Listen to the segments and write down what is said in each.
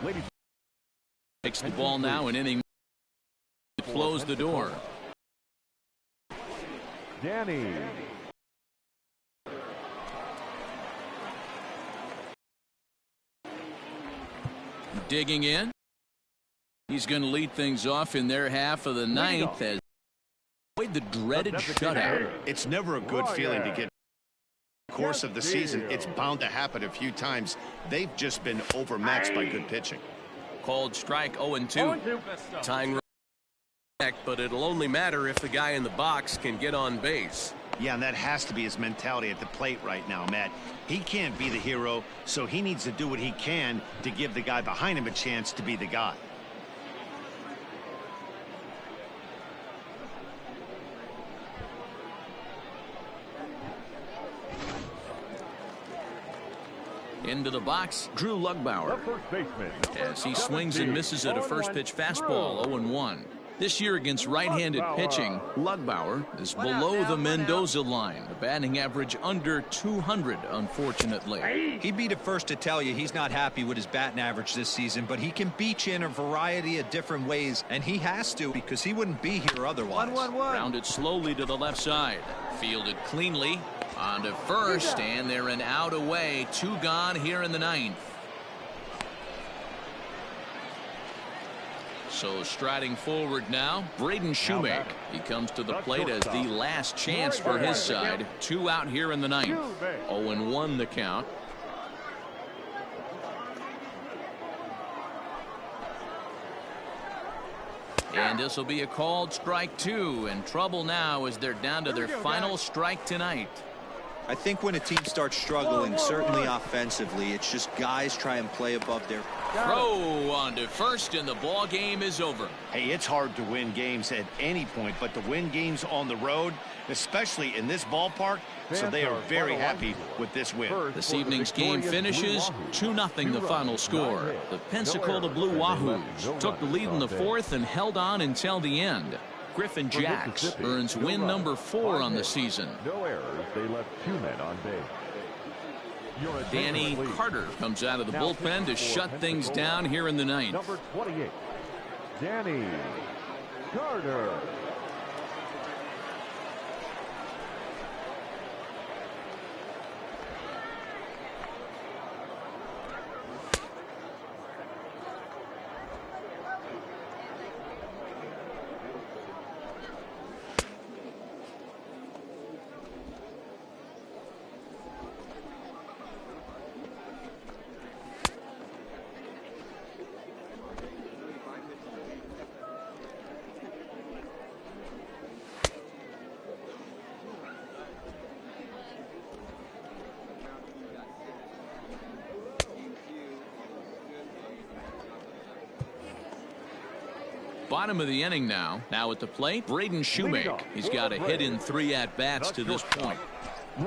Ladies. Takes the ball now, an inning to close the door. Danny. Digging in. He's going to lead things off in their half of the ninth as avoid the dreaded shutout. It's never a good feeling to get the course of the season. It's bound to happen a few times. They've just been overmatched by good pitching. Called strike 0-2. Tying, but it'll only matter if the guy in the box can get on base. Yeah, and that has to be his mentality at the plate right now, Matt. He can't be the hero, so he needs to do what he can to give the guy behind him a chance to be the guy. Into the box, Drew Lugbauer, as he swings and misses at a first pitch fastball. 0-1. This year against right-handed pitching, Lugbauer is below the Mendoza line. The batting average under 200, unfortunately. He'd be the first to tell you he's not happy with his batting average this season, but he can beat you in a variety of different ways, and he has to because he wouldn't be here otherwise. 1-1-1. Rounded slowly to the left side. Fielded cleanly. On to first, and they're an out away. 2 gone here in the ninth. So striding forward now, Braden Shoemake. He comes to the plate as the last chance for his side. 2 out here in the ninth. 0-1 the count. And this will be a called strike 2, and trouble now as they're down to their final strike tonight. I think when a team starts struggling, certainly offensively, it's just guys try and play above their throw on to first, and the ball game is over. Hey, it's hard to win games at any point, but to win games on the road, especially in this ballpark, so they are very happy with this win. This evening's game finishes 2-0 the final score. The Pensacola Blue Wahoos took the lead in the fourth and held on until the end. Griffin Jacks earns win number 4 on the season. No errors. They left 2 men on base. Danny Carter comes out of the bullpen to shut things down here in the ninth. Number 28, Danny Carter. Bottom of the inning now. Now at the plate, Braden Shoemake. He's got a hit in 3 at-bats to this point.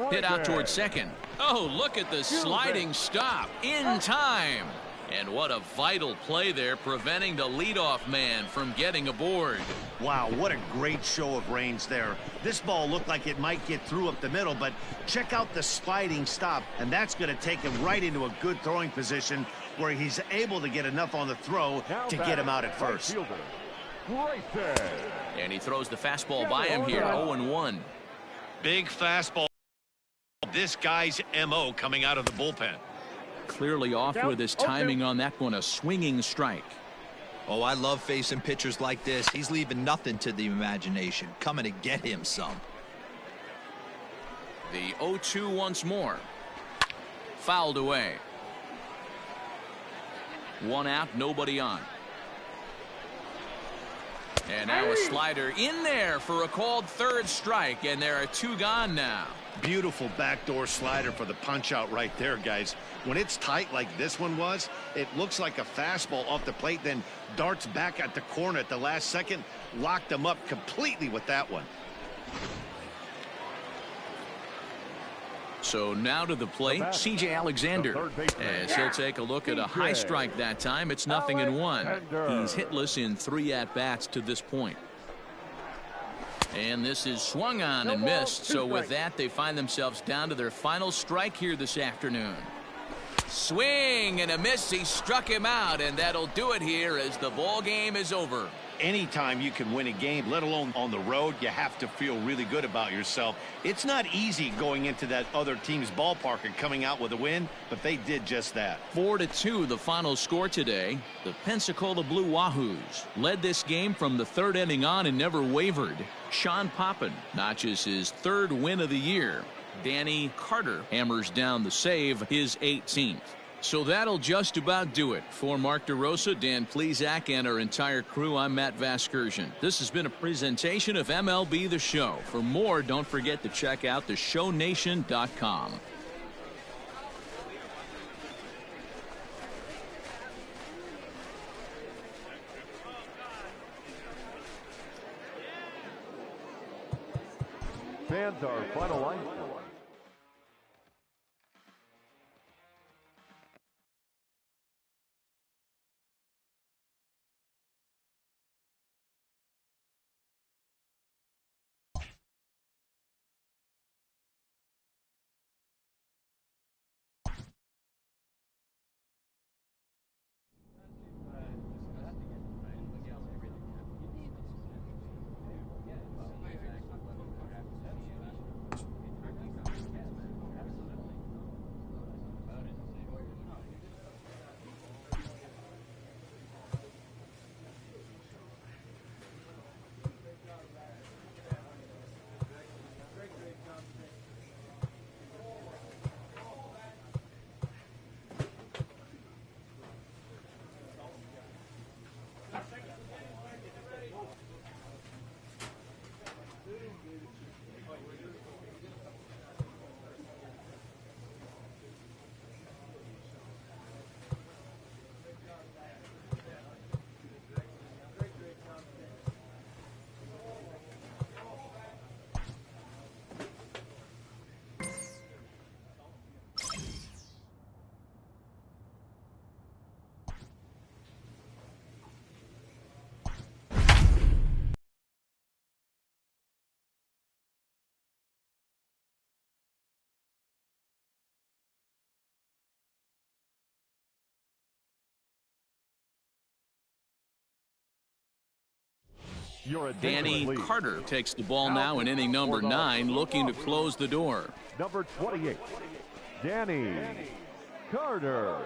Hit out towards second. Oh, look at the sliding stop in time. And what a vital play there, preventing the leadoff man from getting aboard. Wow, what a great show of range there. This ball looked like it might get through up the middle, but check out the sliding stop, and that's going to take him right into a good throwing position where he's able to get enough on the throw to get him out at first. And he throws the fastball by him here. 0-1. Big fastball. This guy's MO coming out of the bullpen. Clearly off with his timing on that one. A swinging strike. Oh, I love facing pitchers like this. He's leaving nothing to the imagination. Coming to get him some. The 0-2 once more. Fouled away. 1 out, nobody on. And now a slider in there for a called 3rd strike, and there are 2 gone now. Beautiful backdoor slider for the punch out right there, guys. When it's tight like this one was, it looks like a fastball off the plate, then darts back at the corner at the last second. Locked him up completely with that one. So now to the plate, C.J. Alexander, as he'll take a look at a high strike that time. It's 0-1. He's hitless in 3 at-bats to this point. And this is swung on and missed. So with that, they find themselves down to their final strike here this afternoon. swing and a miss. He struck him out, and that'll do it here as the ball game is over. Anytime you can win a game, let alone on the road, you have to feel really good about yourself. It's not easy going into that other team's ballpark and coming out with a win, but they did just that. 4-2 the final score today. The Pensacola Blue Wahoos led this game from the third inning on and never wavered. Sean Poppin notches his third win of the year. Danny Carter hammers down the save, his 18th. So that'll just about do it. For Mark DeRosa, Dan Plesac, and our entire crew, I'm Matt Vasgersian. This has been a presentation of MLB The Show. For more, don't forget to check out theshownation.com. Fans are finalized. Danny Carter takes the ball now in inning number 9, looking to close the door. Number 28, Danny Carter.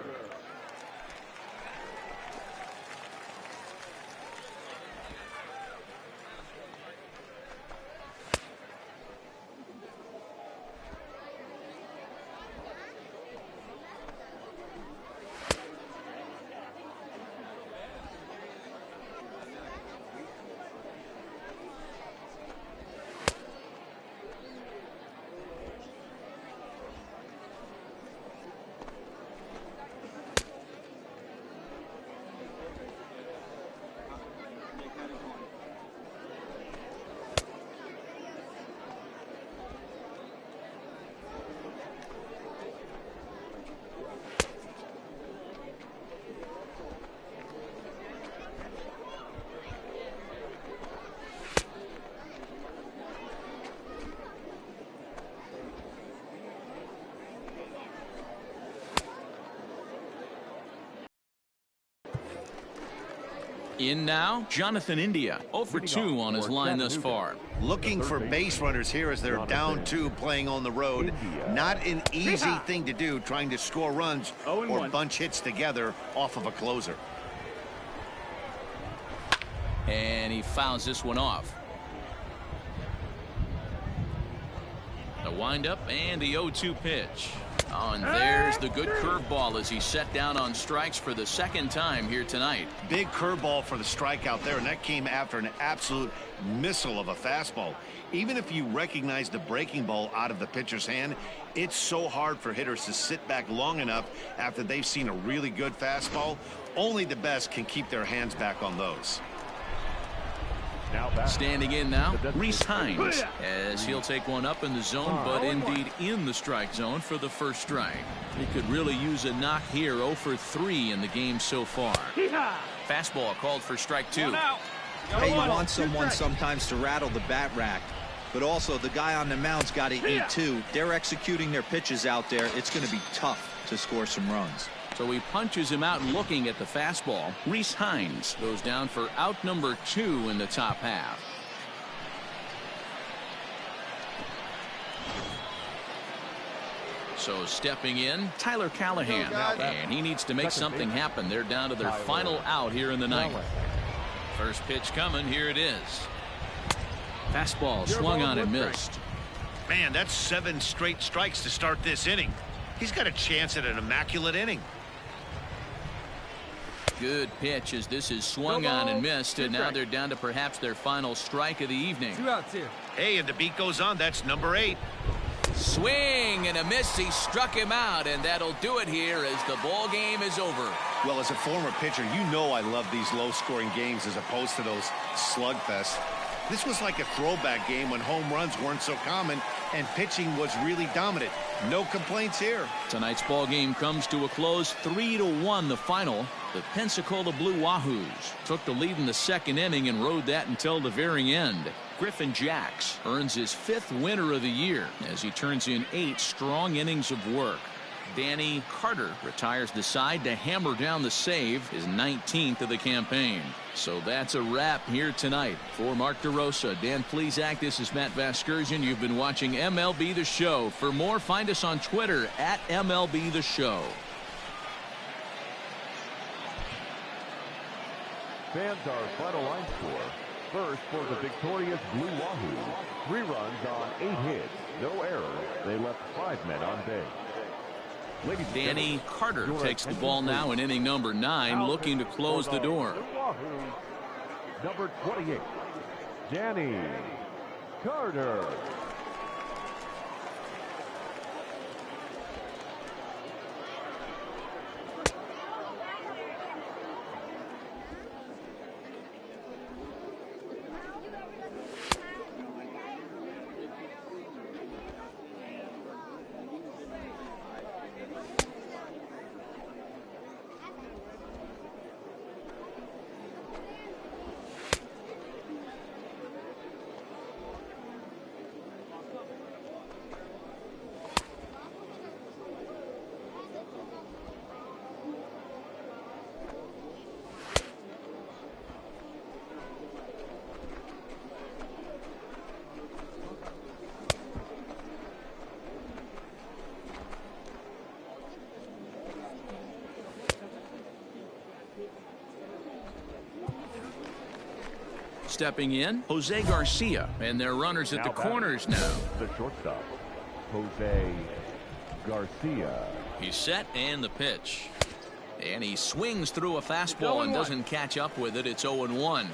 In now, Jonathan India, 0 for 2 on his line thus far. Looking for base runners here as they're down 2 playing on the road. Not an easy thing to do, trying to score runs or bunch hits together off of a closer. And he fouls this one off. The windup and the 0-2 pitch. Oh, and there's the good curveball as he set down on strikes for the second time here tonight. Big curveball for the strikeout there, and that came after an absolute missile of a fastball. Even if you recognize the breaking ball out of the pitcher's hand, it's so hard for hitters to sit back long enough after they've seen a really good fastball. Only the best can keep their hands back on those. Standing in now, Rhys Hines, as he'll take one up in the zone, but indeed in the strike zone for the first strike. He could really use a knock here. 0 for 3 in the game so far. Fastball called for strike 2. Hey, you want someone sometimes to rattle the bat rack, but also the guy on the mound's got to eat too. They're executing their pitches out there. It's going to be tough to score some runs. So he punches him out looking at the fastball. Rhys Hines goes down for out number 2 in the top half. So stepping in, Tyler Callahan, and he needs to make something happen. They're down to their final out here in the ninth. First pitch coming. Here it is. Fastball swung on and missed. Man, that's 7 straight strikes to start this inning. He's got a chance at an immaculate inning. Good pitch as this is swung on and missed, and now they're down to perhaps their final strike of the evening. 2 outs here. Hey, and the beat goes on. That's number 8. Swing and a miss. He struck him out, and that'll do it here as the ball game is over. Well, as a former pitcher, you know I love these low-scoring games as opposed to those slugfests. This was like a throwback game when home runs weren't so common and pitching was really dominant. No complaints here. Tonight's ball game comes to a close. 3-1 the final. The Pensacola Blue Wahoos took the lead in the second inning and rode that until the very end. Griffin Jax earns his 5th winner of the year as he turns in 8 strong innings of work. Danny Carter retires the side to hammer down the save, his 19th of the campaign. So that's a wrap here tonight. For Mark DeRosa, Dan Plesac, this is Matt Vasgersian. You've been watching MLB The Show. For more, find us on Twitter at MLB The Show. Fans, our final line score. First for the victorious Blue Wahoo. 3 runs on 8 hits, no errors. They left 5 men on base. Danny Carter takes the ball now in inning number 9, looking to close the door. Number 28, Danny Carter. Stepping in, Jose Garcia, and their runners at the corners now. The shortstop, Jose Garcia. He's set and the pitch. And he swings through a fastball and doesn't catch up with it. It's 0-1.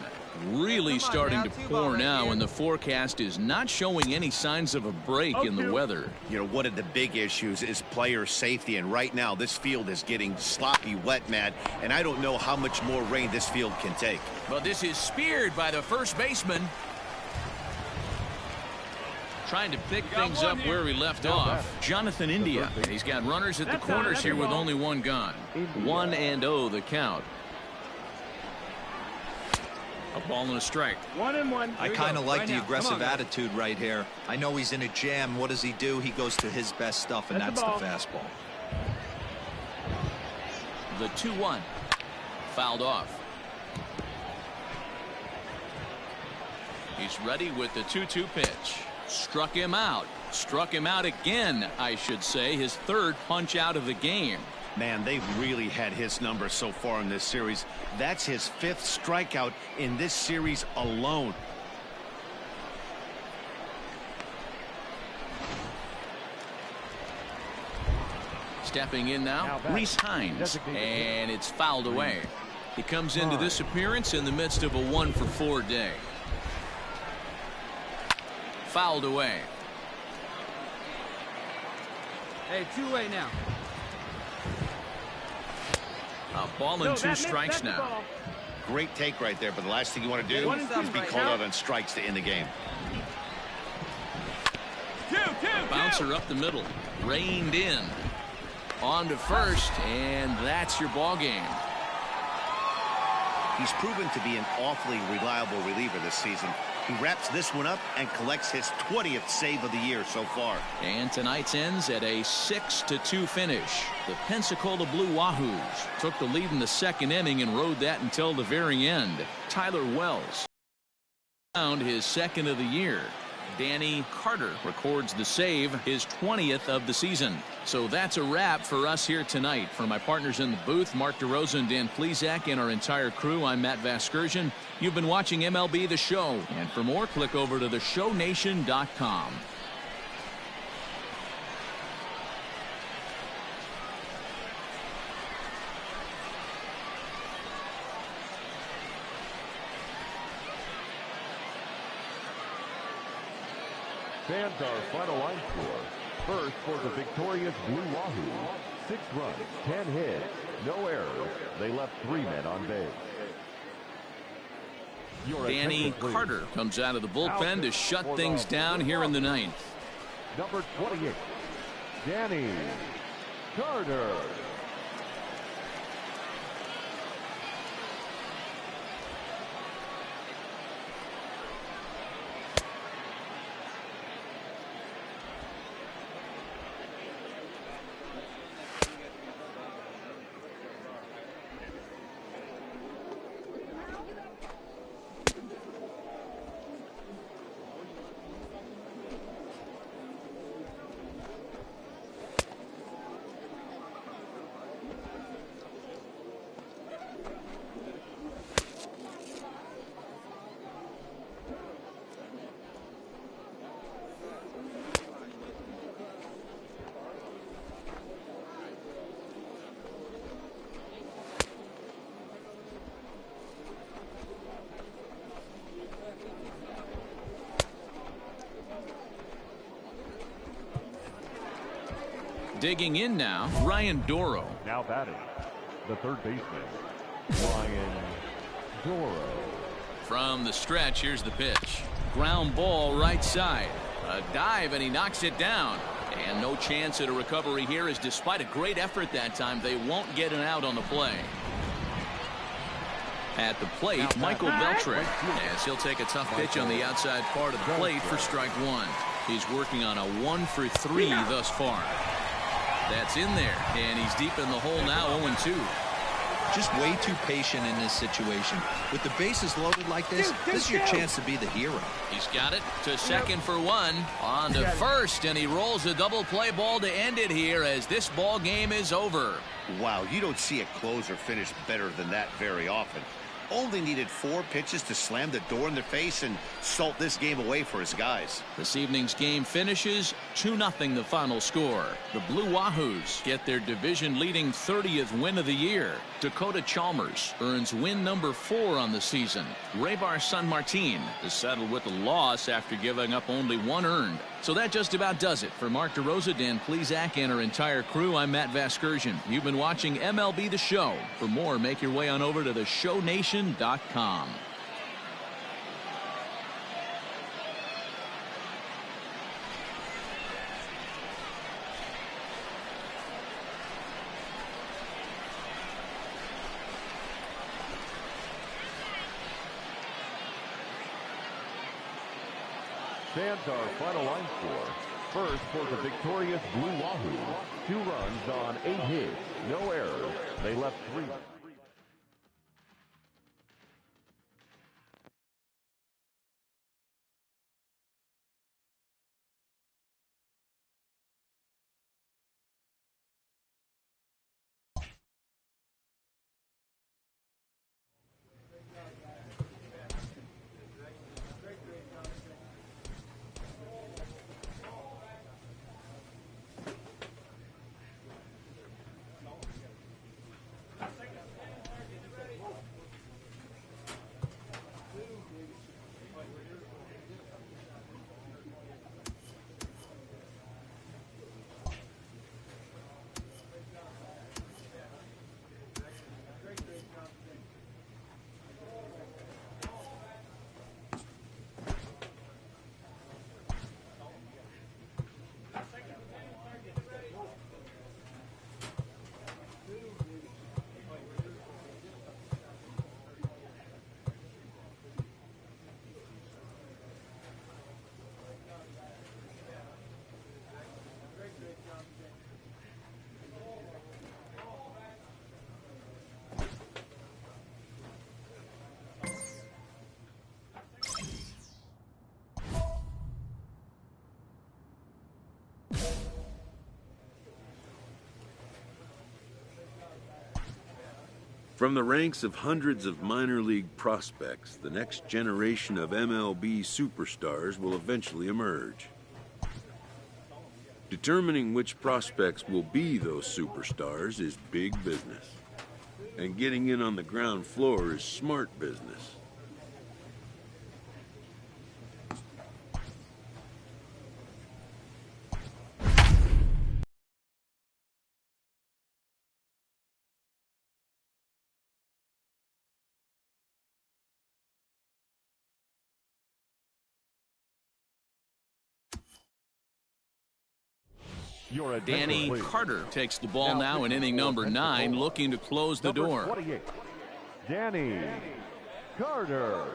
Really starting to pour now, and the forecast is not showing any signs of a break in the weather. You know, one of the big issues is player safety, and right now this field is getting sloppy wet, Matt, and I don't know how much more rain this field can take. But this is speared by the first baseman. Trying to pick things up where we left off. Jonathan India. And he's got runners at the corners here with only 1 gone. 1-0 the count. A ball and a strike. 1-1. I kind of like the aggressive attitude right here. I know he's in a jam. What does he do? He goes to his best stuff, and that's the fastball. The 2-1. Fouled off. He's ready with the 2-2 pitch. Struck him out. Struck him out again, I should say. His 3rd punch out of the game. Man, they've really had his number so far in this series. That's his 5th strikeout in this series alone. Stepping in now, Rhys Hines, and it's fouled away. He comes into this appearance in the midst of a 1-for-4 day. Fouled away. Hey, 2-way now. A ball and 2 strikes now. Great take right there, but the last thing you want to do is be called out on strikes to end the game. Bouncer up the middle. Reined in. On to first, and that's your ball game. He's proven to be an awfully reliable reliever this season. He wraps this one up and collects his 20th save of the year so far. And tonight's ends at a 6-2 finish. The Pensacola Blue Wahoos took the lead in the second inning and rode that until the very end. Tyler Wells found his second of the year. Danny Carter records the save, his 20th of the season. So that's a wrap for us here tonight. For my partners in the booth, Mark DeRosa and Dan Plesac, and our entire crew, I'm Matt Vasgersian. You've been watching MLB The Show. And for more, click over to theshownation.com. Fans, our final line score. First for the victorious Blue Wahoo. 6 runs, 10 hits, no errors. They left 3 men on base. Danny Carter comes out of the bullpen to shut things down here in the ninth. Number 28, Danny Carter. Digging in now, Ryan Doro. Now batting, the third baseman, Ryan Doro. From the stretch, here's the pitch. Ground ball right side. A dive, and he knocks it down. And no chance at a recovery here, as despite a great effort that time, they won't get an out on the play. At the plate, Michael Beltrick, as he'll take a tough pitch on the outside part of the plate for strike one. He's working on a 1-for-3 thus far. That's in there, and he's deep in the hole now, 0-2. Just way too patient in this situation. With the bases loaded like this, this is your chance to be the hero. He's got it to second for one. On to first, and he rolls a double play ball to end it here as this ball game is over. Wow, you don't see a closer finish better than that very often. Only needed 4 pitches to slam the door in their face and salt this game away for his guys. This evening's game finishes 2-0 the final score. The Blue Wahoos get their division-leading 30th win of the year. Dakota Chalmers earns win number 4 on the season. Raybar Sanmartin is settled with a loss after giving up only 1 earned. So that just about does it. For Mark DeRosa, Dan Plesac, and our entire crew, I'm Matt Vasgersian. You've been watching MLB The Show. For more, make your way on over to theshownation.com. Fans, our final line score. First for the victorious Blue Wahoo. 2 runs on 8 hits, no errors. They left 3. From the ranks of hundreds of minor league prospects, the next generation of MLB superstars will eventually emerge. Determining which prospects will be those superstars is big business. And getting in on the ground floor is smart business. Danny Carter takes the ball now in inning number 9, looking to close the door. 28, Danny Carter.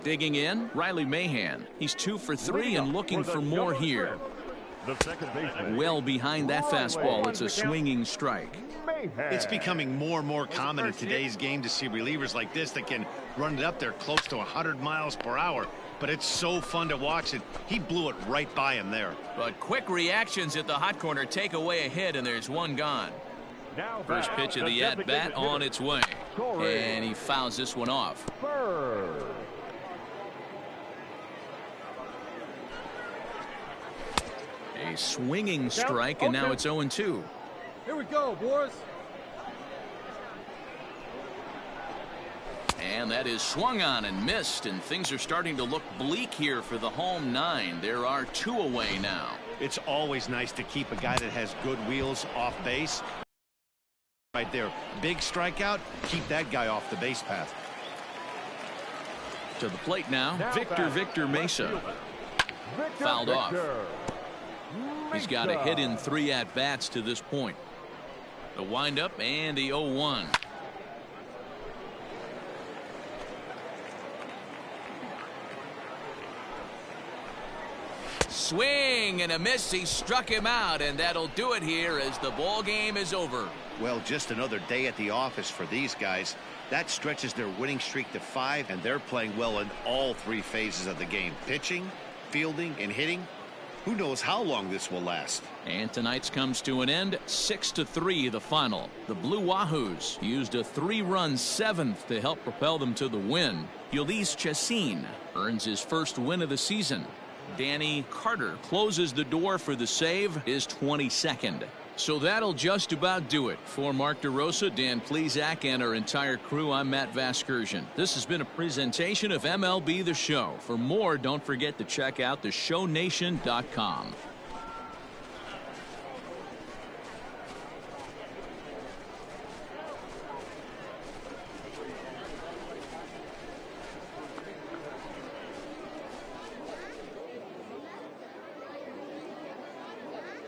Digging in, Riley Mahan. He's 2 for 3 and looking for more here. Well behind that fastball, it's a swinging strike. It's becoming more and more common in today's game to see relievers like this that can run it up there close to 100 miles per hour. But it's so fun to watch it. He blew it right by him there. But quick reactions at the hot corner take away a hit, and there's one gone. First pitch of the at-bat on its way. And he fouls this one off. A swinging strike, and now it's 0-2. Here we go, boys. And that is swung on and missed, and things are starting to look bleak here for the home 9. There are 2 away now. It's always nice to keep a guy that has good wheels off base. Right there, big strikeout, keep that guy off the base path. To the plate now, Victor Mesa. Fouled off. He's got a hit in 3 at-bats to this point. The windup and the 0-1. Swing and a miss. He struck him out, and that'll do it here as the ball game is over. Well, just another day at the office for these guys. That stretches their winning streak to 5, and they're playing well in all 3 phases of the game. Pitching, fielding, and hitting. Who knows how long this will last. And tonight's comes to an end. 6-3 the final. The Blue Wahoos used a 3-run 7th to help propel them to the win. Ulysses Chacin earns his first win of the season. Danny Carter closes the door for the save, his 22nd. So that'll just about do it. For Mark DeRosa, Dan Plesac, and our entire crew, I'm Matt Vasgersian. This has been a presentation of MLB The Show. For more, don't forget to check out theshownation.com.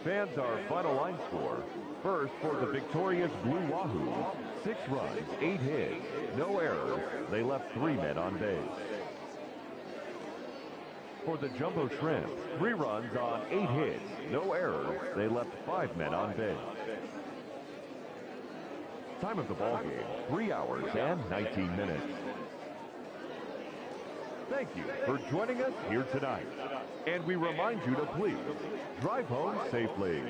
Fans, our final line score. First, for the victorious Blue Wahoo, 6 runs, 8 hits, no errors. They left 3 men on base. For the Jumbo Shrimp, 3 runs on 8 hits, no errors. They left 5 men on base. Time of the ball game, 3 hours and 19 minutes. Thank you for joining us here tonight. And we remind you to please drive home safely.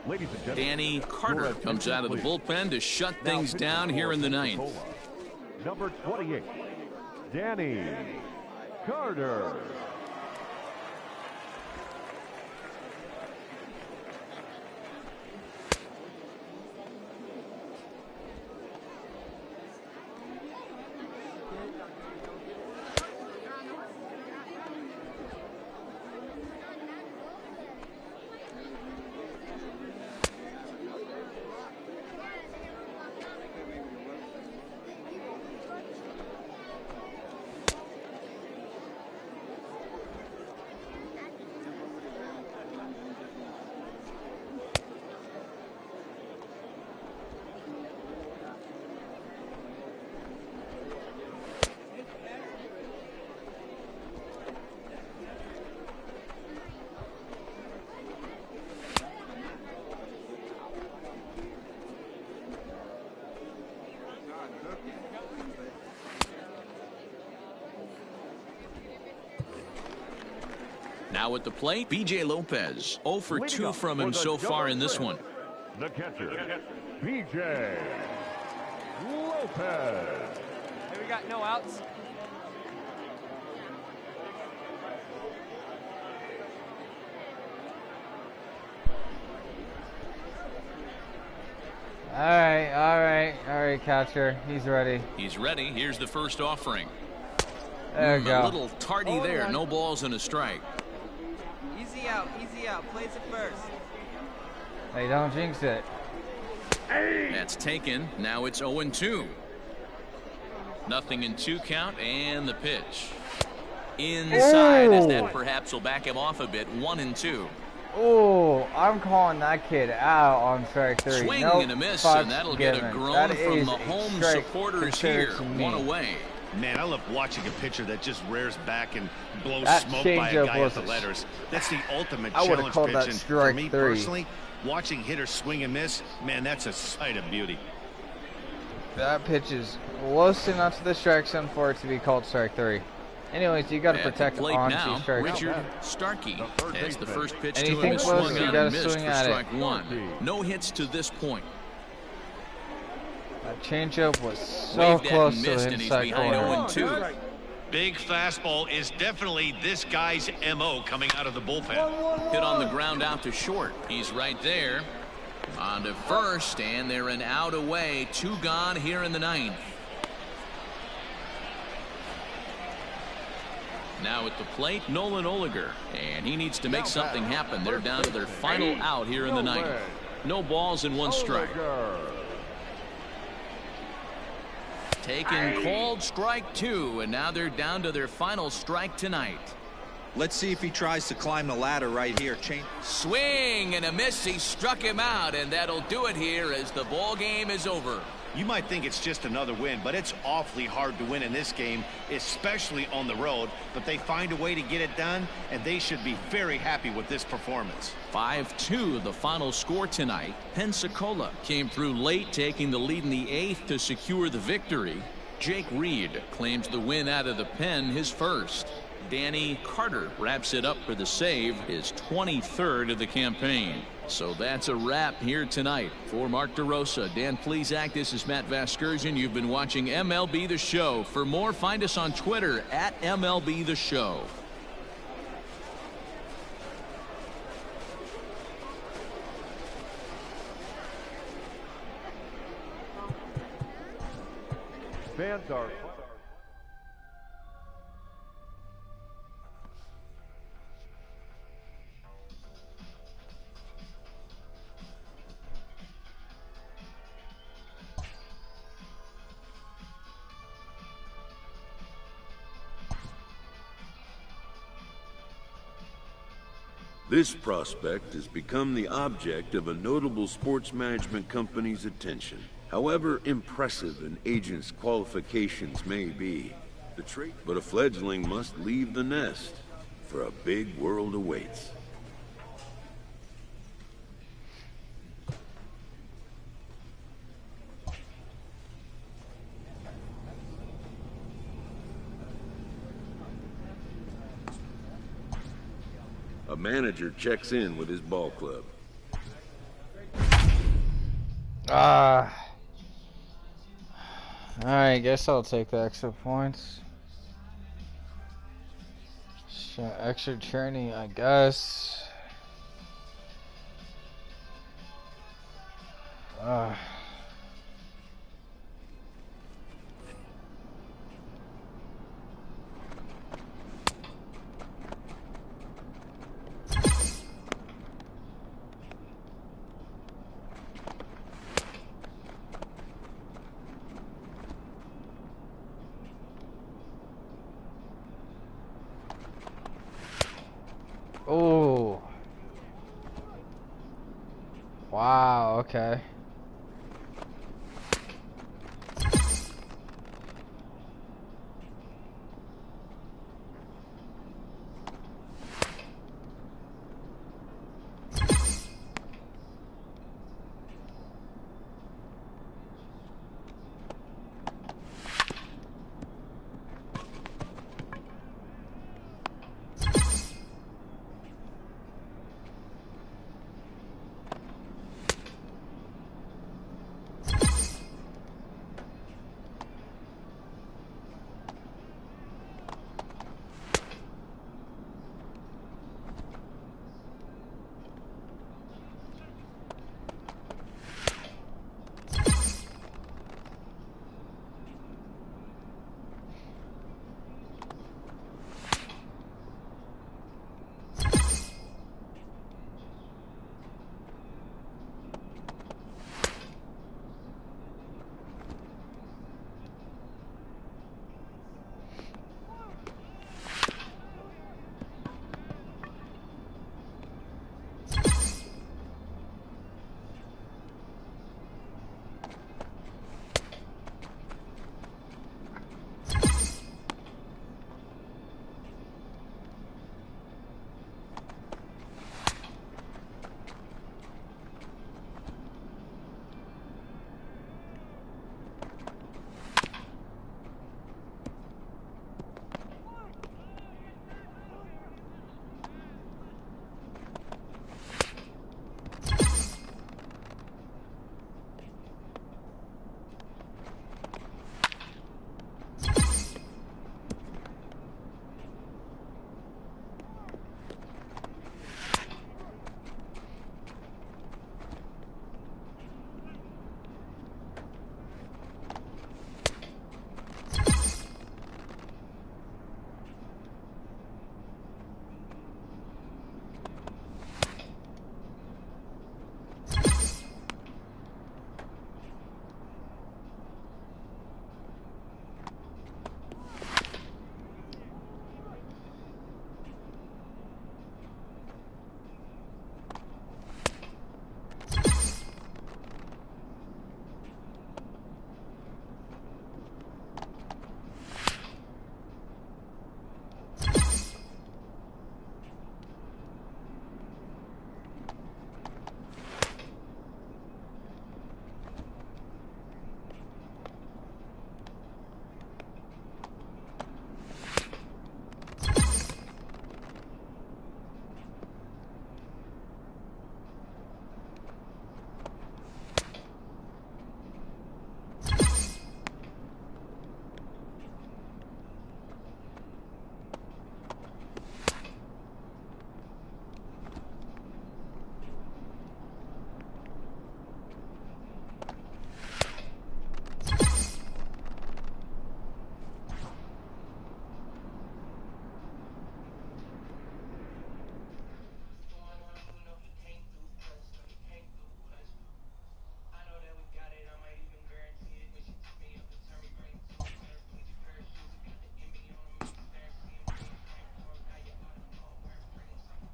Ladies and gentlemen, Danny Carter comes out of the bullpen to shut things down here in the ninth. Number 28, Danny Carter. Now at the plate, B.J. Lopez. 0 for 2 from him so far in this one. The catcher, B.J. Lopez. Hey, we got no outs. All right, catcher. He's ready. He's ready. Here's the first offering. There we go. A little tardy there. No balls and a strike. Easy out. Plays it first. Hey, don't jinx it. That's taken. Now it's 0-2. Nothing in 2 count, and the pitch. Inside, as that perhaps will back him off a bit. 1-2. Oh, I'm calling that kid out on strike 3. Swing nope, and a miss, and that'll get a groan from the home supporters here. 1 away. Man, I love watching a pitcher that just rears back and blows That smoke by a changeup guy at was the letters. That's the ultimate I would've challenge called pitch. that And strike for me 3. personally, watching hitters swing and miss, man, that's a sight of beauty. That pitch is close enough to the strike zone for it to be called strike 3. Anyways, you got to protect on now, strike. Richard Starkey as the first pitch Anything to him is close, swung you on gotta and missed swing for at it. strike 1. No hits to this point. That changeup was so Waved at close and to missed, the and he's inside behind corner. 0-2. Big fastball is definitely this guy's MO coming out of the bullpen. Hit on the ground out to short. He's right there. On to first, and they're an out away. 2 gone here in the ninth. Now at the plate, Nolan Oliger, and he needs to make something happen. They're down to their final out here in the ninth. No balls and 1 strike. Taken, called strike 2, and now they're down to their final strike tonight. Let's see if he tries to climb the ladder right here. Swing and a miss. He struck him out, and that'll do it here as the ball game is over. You might think it's just another win, but it's awfully hard to win in this game, especially on the road. But they find a way to get it done, and they should be very happy with this performance. 5-2 the final score tonight. Pensacola came through late, taking the lead in the 8th to secure the victory. Jake Reed claims the win out of the pen, his first. Danny Carter wraps it up for the save, his 23rd of the campaign. So that's a wrap here tonight. For Mark DeRosa, Dan Plesac, this is Matt Vasgersian. You've been watching MLB The Show. For more, find us on Twitter at MLB The Show. Fans are... This prospect has become the object of a notable sports management company's attention. However impressive an agent's qualifications may be, but a fledgling must leave the nest, for a big world awaits. A manager checks in with his ball club. Alright, guess I'll take the extra points. Extra training, I guess. Oh. Wow, okay.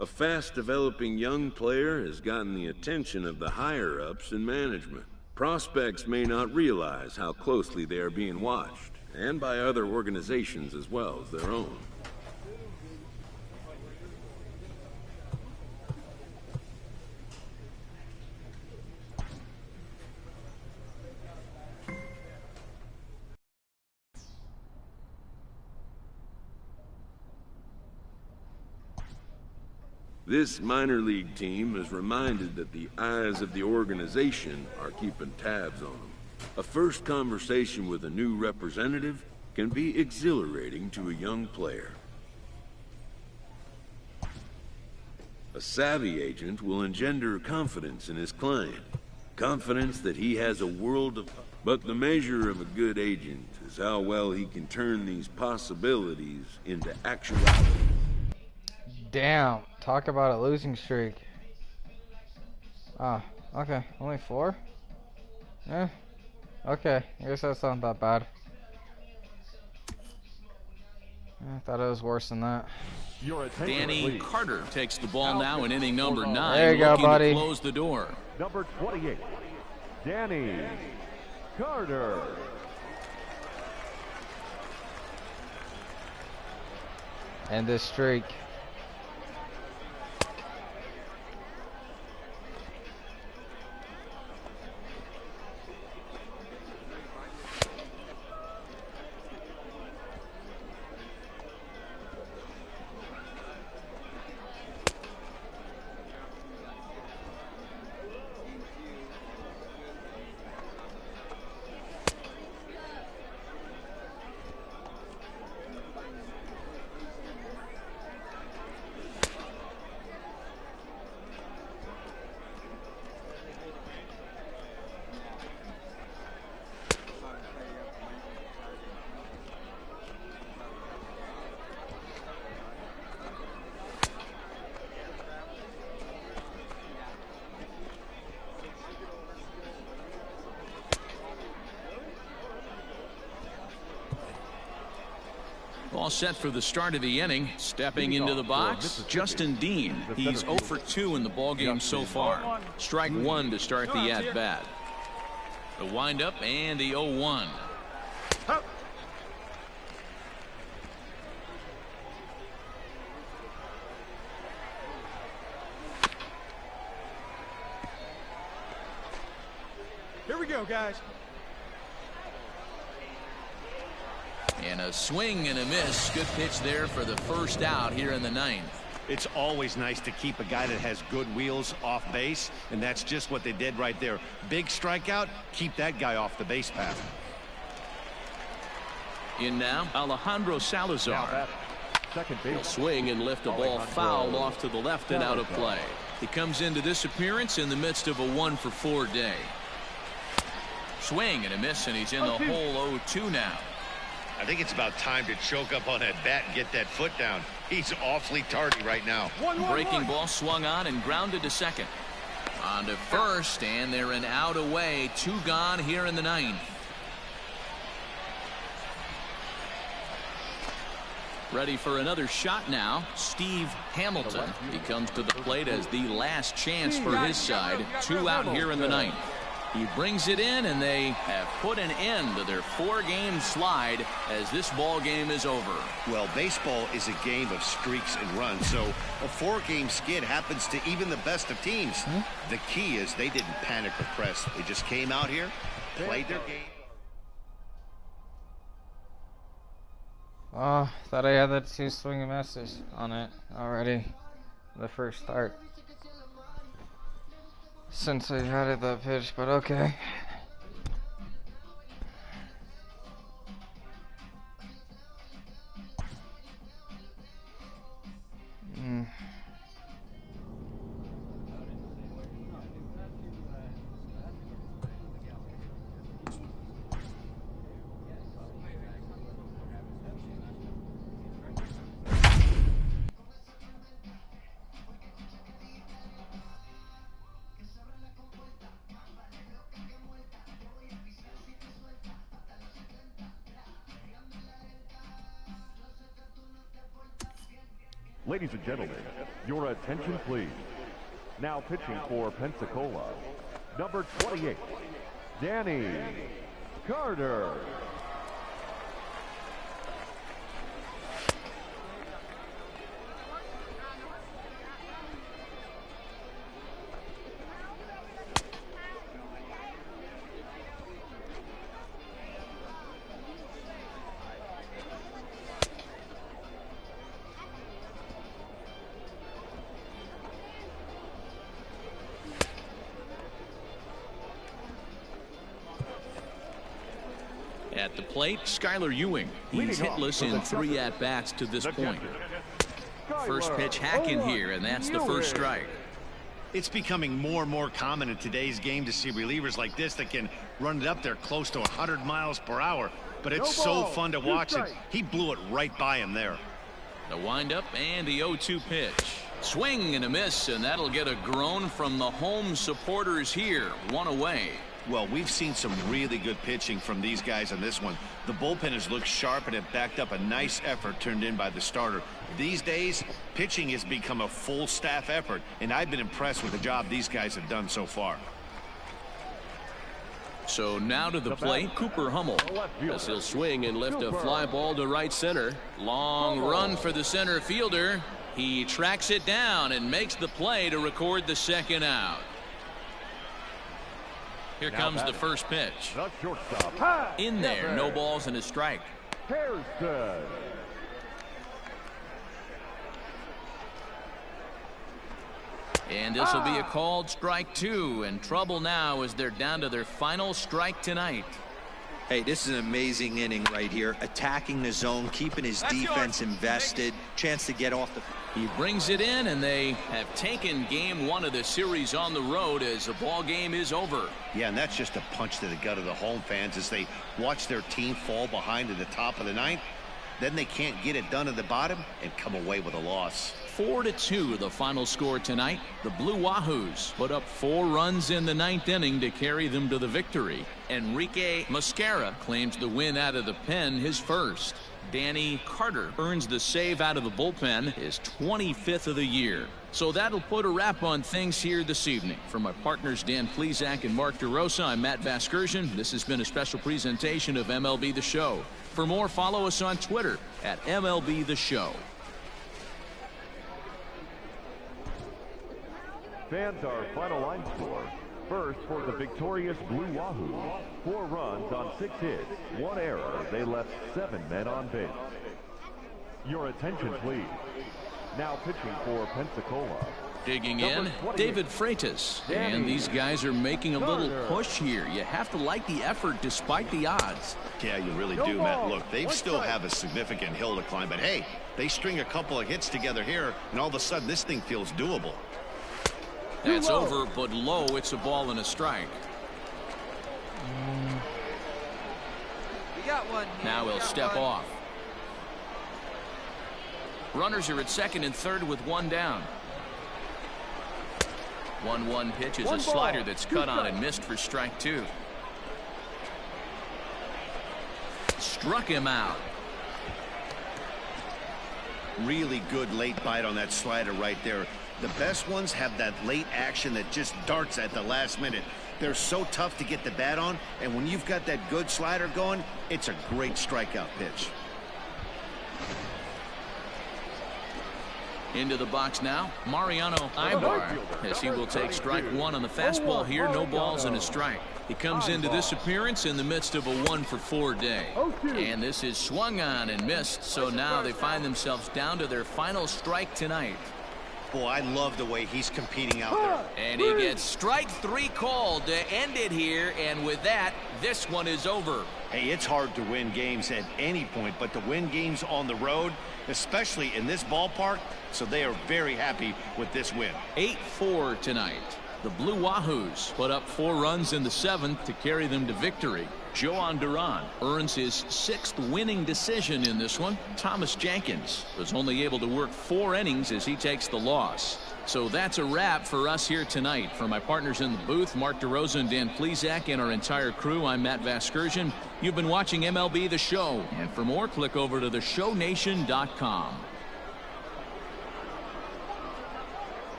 A fast-developing young player has gotten the attention of the higher-ups in management. Prospects may not realize how closely they are being watched, and by other organizations as well as their own. This minor league team is reminded that the eyes of the organization are keeping tabs on them. A first conversation with a new representative can be exhilarating to a young player. A savvy agent will engender confidence in his client. Confidence that he has a world of... But the measure of a good agent is how well he can turn these possibilities into actuality. Damn, talk about a losing streak. Ah, okay, only 4? Yeah, okay, I guess that's not that bad. I thought it was worse than that. Danny Carter takes the ball now in inning number 9. There you go, buddy. To close the door. Number 28, Danny Carter. And this streak. All set for the start of the inning. Stepping into the box, Justin Dean. He's 0 for 2 in the ballgame so far. Strike 1 to start the at-bat. The windup and the 0-1. Here we go, guys. And a swing and a miss. Good pitch there for the first out here in the 9th. It's always nice to keep a guy that has good wheels off base, and that's just what they did right there. Big strikeout, keep that guy off the base path. In now, Alejandro Salazar. He'll swing and lift a ball foul off to the left and out of play. He comes into this appearance in the midst of a 1-for-4 day. Swing and a miss, and he's in the hole 0-2 now. I think it's about time to choke up on that bat and get that foot down. He's awfully tardy right now. Breaking ball swung on and grounded to second. On to first, and they're an out away. 2 gone here in the 9th. Ready for another shot now. Steve Hamilton. He comes to the plate as the last chance for his side. 2 out here in the 9th. He brings it in, and they have put an end to their 4-game slide as this ball game is over. Well, baseball is a game of streaks and runs, so a 4-game skid happens to even the best of teams. The key is they didn't panic or press. They just came out here, played their game. Oh, thought I had that 2 swing and misses on it already. The first start. Since I had it that pitch, but okay. Ladies and gentlemen, your attention please. Now pitching for Pensacola, number 28, Danny Carter. At the plate, Skylar Ewing. He's hitless in 3 at-bats to this point. First pitch hacking here, and that's the first strike. It's becoming more and more common in today's game to see relievers like this that can run it up there close to 100 miles per hour. But it's so fun to watch it. He blew it right by him there. The windup and the 0-2 pitch. Swing and a miss, and that'll get a groan from the home supporters here. 1 away. Well, we've seen some really good pitching from these guys on this one. The bullpen has looked sharp and it backed up a nice effort turned in by the starter. These days, pitching has become a full staff effort, and I've been impressed with the job these guys have done so far. So now to the plate, Cooper Hummel. As he'll swing and lift a fly ball to right center. Long run for the center fielder. He tracks it down and makes the play to record the second out. Here comes the first pitch. In there, no balls and a strike. And this will be a called strike 2, and trouble now as they're down to their final strike tonight. Hey, this is an amazing inning right here. Attacking the zone, keeping his defense invested, chance to get off the... He brings it in, and they have taken game 1 of the series on the road as the ball game is over. Yeah, and that's just a punch to the gut of the home fans as they watch their team fall behind at the top of the 9th. Then they can't get it done at the bottom and come away with a loss. 4-2 the final score tonight. The Blue Wahoos put up 4 runs in the 9th inning to carry them to the victory. Enrique Mosquera claims the win out of the pen, his first. Danny Carter earns the save out of the bullpen, his 25th of the year. So that'll put a wrap on things here this evening. For my partners Dan Plesac and Mark DeRosa, I'm Matt Vasgersian. This has been a special presentation of MLB The Show. For more, follow us on Twitter at MLB The Show. Fans, our final line score. First, for the victorious Blue Wahoo, 4 runs on 6 hits, 1 error. They left 7 men on base. Your attention, please. Now pitching for Pensacola. Digging in, David Freitas. And these guys are making a little push here. You have to like the effort despite the odds. Yeah, you really do, Matt. Look, they still have a significant hill to climb, but hey, they string a couple of hits together here, and all of a sudden this thing feels doable. That's over, but low. It's a ball and a strike. We got one. Now he'll step off. Runners are at second and third with 1 down. 1-1 pitch is a slider that's cut on and missed for strike 2. Struck him out. Really good late bite on that slider right there. The best ones have that late action that just darts at the last minute. They're so tough to get the bat on, and when you've got that good slider going, it's a great strikeout pitch. Into the box now, Mariano Ibar, as he will take strike 1 on the fastball here. No balls and a strike. He comes into this appearance in the midst of a 1-for-4 day. And this is swung on and missed, so now they find themselves down to their final strike tonight. Boy, I love the way he's competing out there. And he gets strike 3 called to end it here, and with that, this one is over. Hey, it's hard to win games at any point, but to win games on the road, especially in this ballpark, so they are very happy with this win. 8-4 tonight. The Blue Wahoos put up 4 runs in the 7th to carry them to victory. Joan Duran earns his 6th winning decision in this one. Thomas Jenkins was only able to work 4 innings as he takes the loss. So that's a wrap for us here tonight. For my partners in the booth, Mark DeRosa and Dan Plesac, and our entire crew, I'm Matt Vasgersian. You've been watching MLB The Show. And for more, click over to theshownation.com.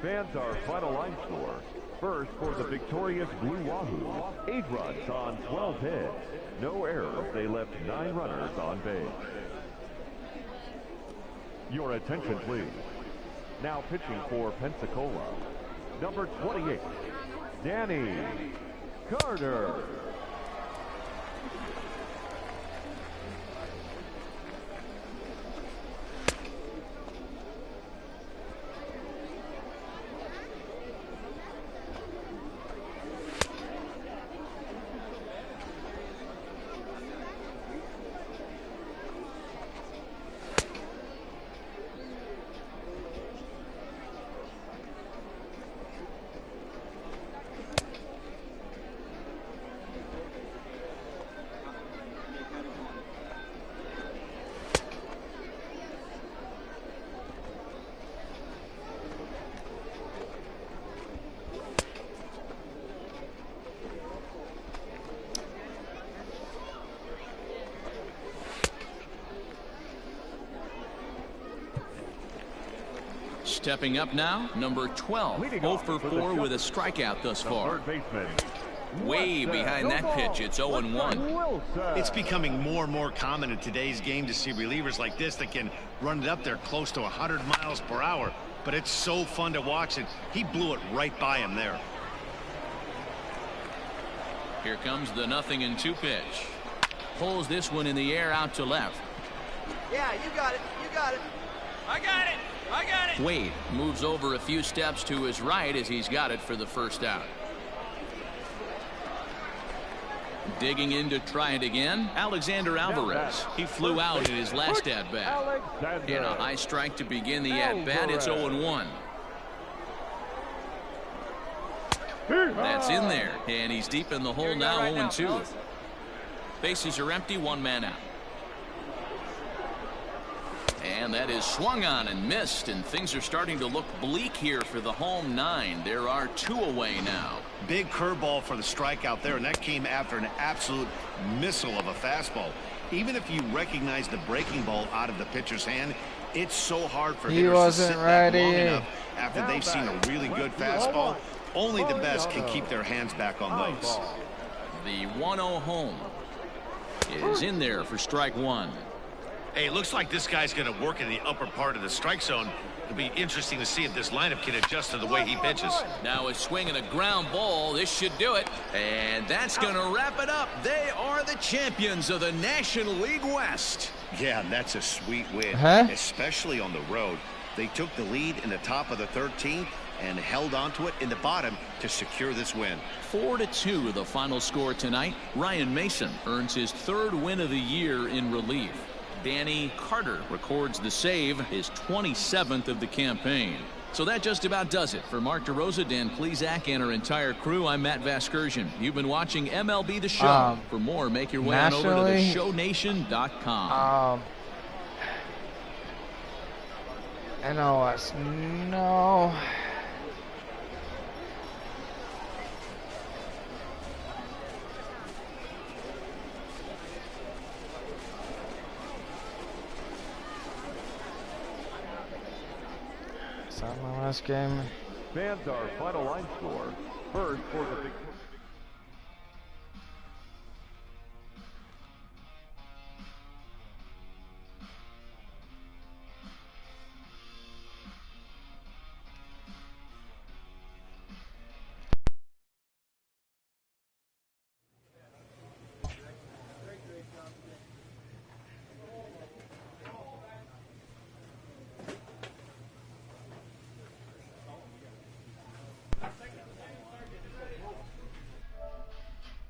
Fans, our final line score. First, for the victorious Blue Wahoo, 8 runs on 12 hits. No errors. They left 9 runners on base. Your attention, please. Now pitching for Pensacola, number 28, Danny Carter. Stepping up now, number 12, 0 for 4 with a strikeout thus far. Way behind that pitch, it's 0-1. It's becoming more and more common in today's game to see relievers like this that can run it up there close to 100 miles per hour. But it's so fun to watch it. He blew it right by him there. Here comes the 0-2 pitch. Pulls this one in the air out to left. Yeah, you got it. You got it. I got it. I got it. Wade moves over a few steps to his right as he's got it for the first out. Digging in to try it again, Alexander Alvarez. He flew out in his last at-bat. In a high strike to begin the at-bat, it's 0-1. That's in there, and he's deep in the hole now, 0-2. Bases are empty, one man out. And that is swung on and missed, and things are starting to look bleak here for the home 9. There are 2 away now. Big curveball for the strikeout there, and that came after an absolute missile of a fastball. Even if you recognize the breaking ball out of the pitcher's hand, it's so hard for hitters to sit back long enough after they've seen a really good fastball. Only the best can keep their hands back on those. The 1-0 home is in there for strike 1. Hey, it looks like this guy's going to work in the upper part of the strike zone. It'll be interesting to see if this lineup can adjust to the way he pitches. Now a swing and a ground ball. This should do it. And that's going to wrap it up. They are the champions of the National League West. Yeah, and that's a sweet win, especially on the road. They took the lead in the top of the 13th and held onto it in the bottom to secure this win. 4-2 the final score tonight. Ryan Mason earns his 3rd win of the year in relief. Danny Carter records the save, his 27th of the campaign. So that just about does it. For Mark DeRosa, Dan Plesac, and our entire crew, I'm Matt Vasgersian. You've been watching MLB The Show. For more, make your way on over to theshownation.com. NOS, no. Is that my last game? Fans, our final line score. First for the